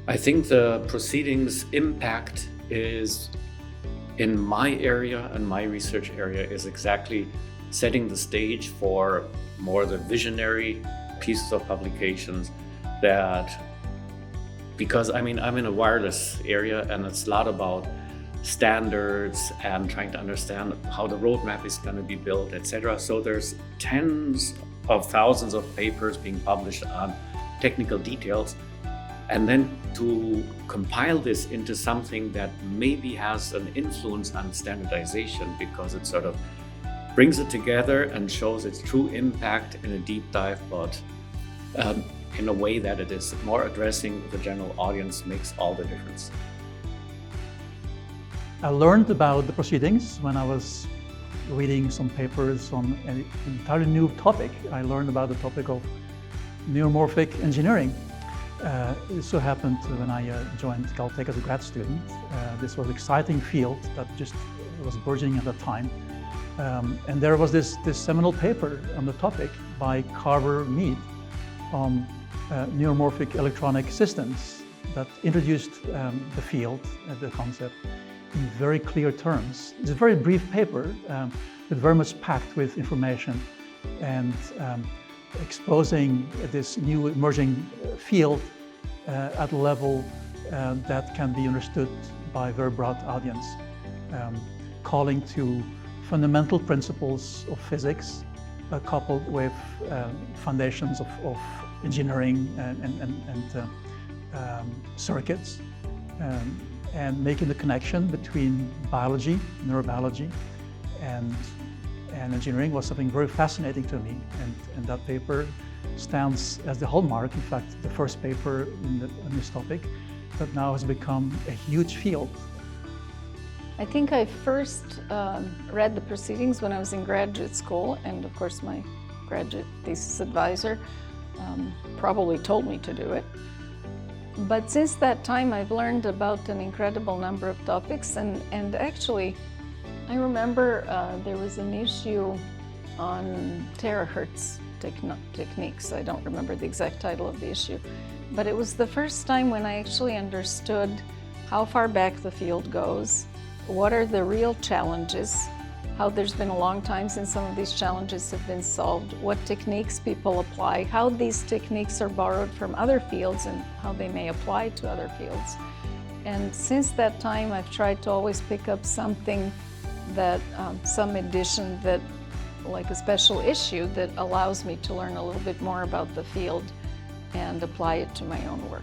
I think the proceedings impact is, in my area and my research area, is exactly setting the stage for more the visionary pieces of publications that, because I'm in a wireless area and it's a lot about standards and trying to understand how the roadmap is going to be built, etc. So there's tens of thousands of papers being published on technical details. And then to compile this into something that maybe has an influence on standardization, because it sort of brings it together and shows its true impact in a deep dive, but in a way that it is more addressing the general audience, makes all the difference. I learned about the proceedings when I was reading some papers on an entirely new topic. I learned about the topic of neuromorphic engineering. It so happened when I joined Caltech as a grad student. This was an exciting field that just was burgeoning at the time. And there was this seminal paper on the topic by Carver-Mead on neuromorphic electronic systems that introduced the field, the concept, in very clear terms. It's a very brief paper, but very much packed with information and exposing this new emerging field at a level that can be understood by a very broad audience, calling to fundamental principles of physics coupled with foundations of engineering and circuits, and making the connection between biology, neurobiology, and engineering was something very fascinating to me. And that paper stands as the hallmark, in fact, the first paper on this topic that now has become a huge field. I think I first read the proceedings when I was in graduate school, and of course my graduate thesis advisor probably told me to do it. But since that time I've learned about an incredible number of topics, and actually I remember there was an issue on terahertz techniques. I don't remember the exact title of the issue, but it was the first time when I actually understood how far back the field goes, what are the real challenges, how there's been a long time since some of these challenges have been solved, what techniques people apply, how these techniques are borrowed from other fields and how they may apply to other fields. And since that time I've tried to always pick up something that, some edition that, like a special issue that allows me to learn a little bit more about the field and apply it to my own work.